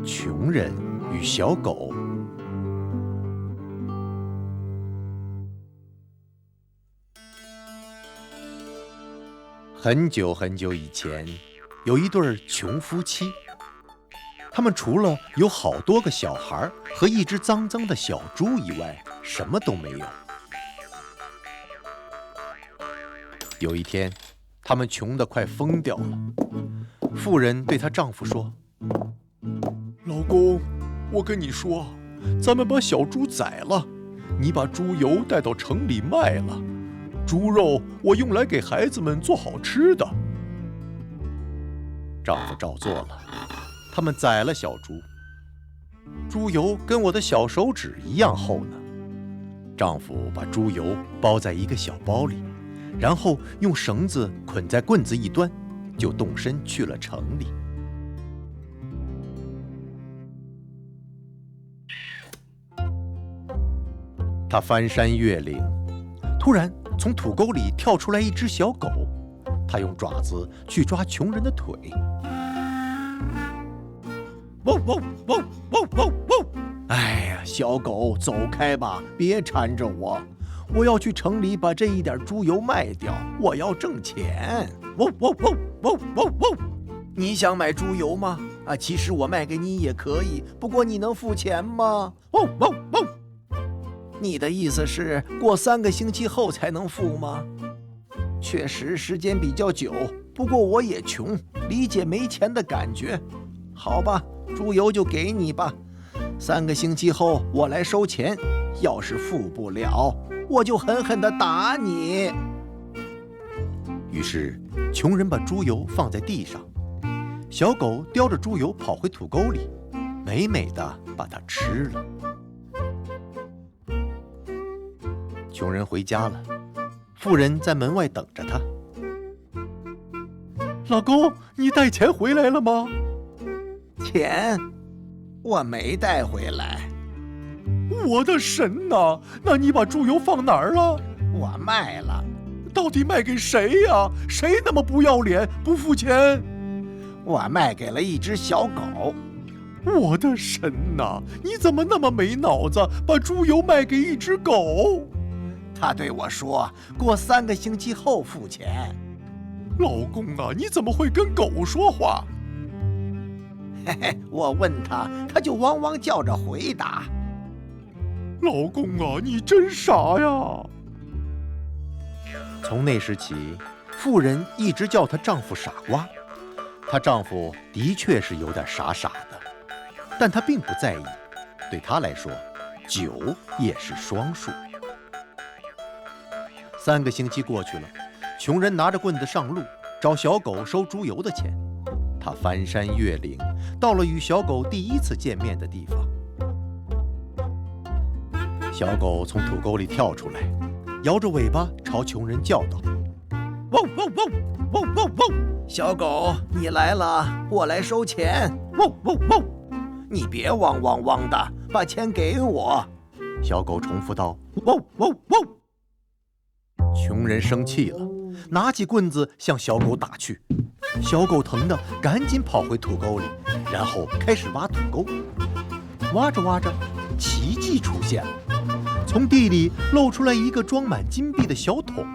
穷人与小狗。很久很久以前，有一对穷夫妻，他们除了有好多个小孩和一只脏脏的小猪以外，什么都没有。有一天，他们穷得快疯掉了。妇人对她丈夫说：“老公，我跟你说，咱们把小猪宰了，你把猪油带到城里卖了，猪肉我用来给孩子们做好吃的。”丈夫照做了，他们宰了小猪，猪油跟我的小手指一样厚呢。丈夫把猪油包在一个小包里，然后用绳子捆在棍子一端，就动身去了城里。他翻山越岭，突然从土沟里跳出来一只小狗，他用爪子去抓穷人的腿。汪汪汪汪汪汪！哎呀，小狗，走开吧，别缠着我，我要去城里把这一点猪油卖掉，我要挣钱。汪汪汪汪汪汪！你想买猪油吗？其实我卖给你也可以，不过你能付钱吗？汪汪汪！你的意思是过3个星期后才能付吗？确实时间比较久，不过我也穷，理解没钱的感觉。好吧，猪油就给你吧，3个星期后我来收钱，要是付不了，我就狠狠地打你。于是穷人把猪油放在地上，小狗叼着猪油跑回土沟里，美美地把它吃了。穷人回家了，妇人在门外等着他。老公，你带钱回来了吗？钱？我没带回来。我的神哪！那你把猪油放哪儿了？我卖了。到底卖给谁呀？谁那么不要脸，不付钱？我卖给了一只小狗。我的神哪！你怎么那么没脑子，把猪油卖给一只狗？他对我说，过3个星期后付钱。老公啊，你怎么会跟狗说话？嘿嘿，我问他，他就汪汪叫着回答。老公啊，你真傻呀！从那时起，妇人一直叫她丈夫傻瓜。她丈夫的确是有点傻傻的，但她并不在意，对她来说，9也是双数。3个星期过去了，穷人拿着棍子上路，找小狗收猪油的钱。他翻山越岭，到了与小狗第一次见面的地方。小狗从土沟里跳出来，摇着尾巴朝穷人叫道：“汪汪汪汪汪汪！小狗，你来了，我来收钱。汪汪汪！你别汪汪汪的，把钱给我。”小狗重复道：“汪汪汪！”穷人生气了，拿起棍子向小狗打去。小狗疼得赶紧跑回土沟里，然后开始挖土沟。挖着挖着，奇迹出现了，从地里露出来一个装满金币的小桶。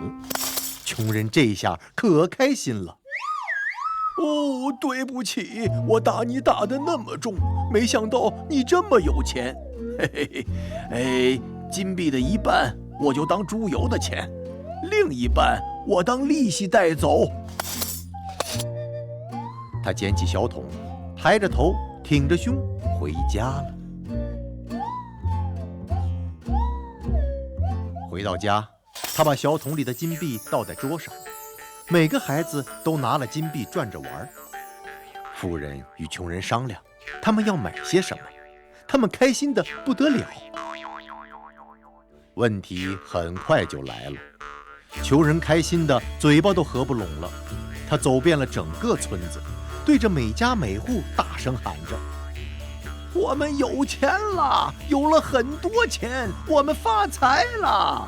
穷人这下可开心了。哦，对不起，我打你打得那么重，没想到你这么有钱。嘿嘿嘿，金币的一半我就当猪油的钱，另一半我当利息带走。他捡起小桶，抬着头，挺着胸回家了。回到家，他把小桶里的金币倒在桌上，每个孩子都拿了金币转着玩。妇人与穷人商量，他们要买些什么，他们开心得不得了。问题很快就来了，穷人开心的嘴巴都合不拢了，他走遍了整个村子，对着每家每户大声喊着：“我们有钱了，有了很多钱，我们发财了！”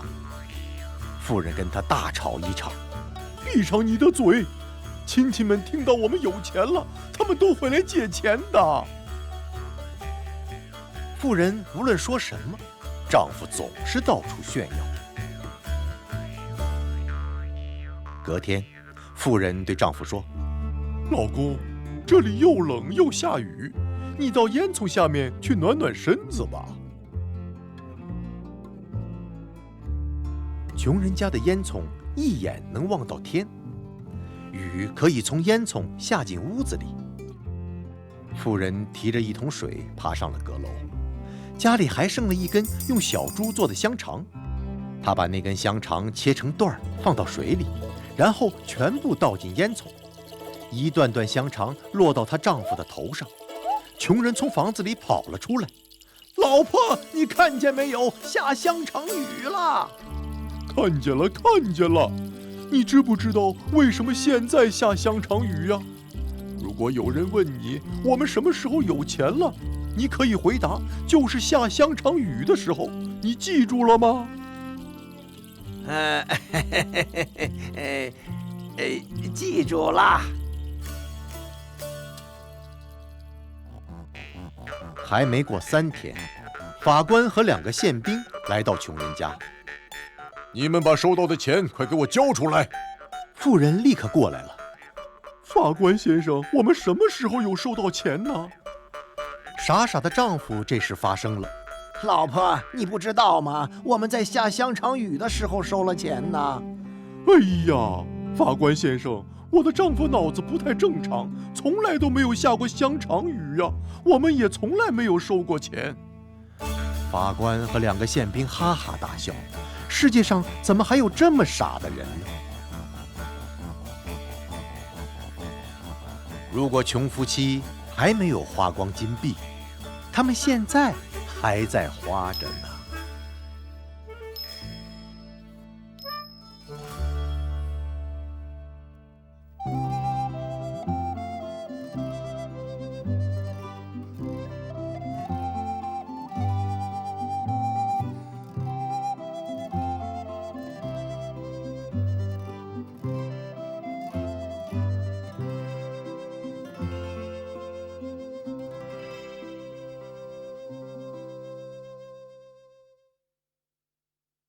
妇人跟他大吵一场：“闭上你的嘴！亲戚们听到我们有钱了，他们都会来借钱的。”妇人无论说什么，丈夫总是到处炫耀。隔天，妇人对丈夫说：“老公，这里又冷又下雨，你到烟囱下面去暖暖身子吧。”穷人家的烟囱一眼能望到天，雨可以从烟囱下进屋子里。妇人提着一桶水爬上了阁楼，家里还剩了一根用小猪做的香肠，她把那根香肠切成段儿放到水里，然后全部倒进烟囱，一段段香肠落到她丈夫的头上。穷人从房子里跑了出来：“老婆，你看见没有？下香肠雨了！”“看见了，看见了。你知不知道为什么现在下香肠雨呀？如果有人问你我们什么时候有钱了，你可以回答就是下香肠雨的时候。你记住了吗？”“记住了。”还没过3天，法官和2个宪兵来到穷人家。“你们把收到的钱快给我交出来！”妇人立刻过来了。“法官先生，我们什么时候有收到钱呢？”傻傻的丈夫这时发声了：“老婆，你不知道吗？我们在下香肠雨的时候收了钱呢。”“哎呀，法官先生，我的丈夫脑子不太正常，从来都没有下过香肠雨呀，我们也从来没有收过钱。”法官和2个宪兵哈哈大笑，世界上怎么还有这么傻的人呢？如果穷夫妻还没有花光金币，他们现在还在花着呢。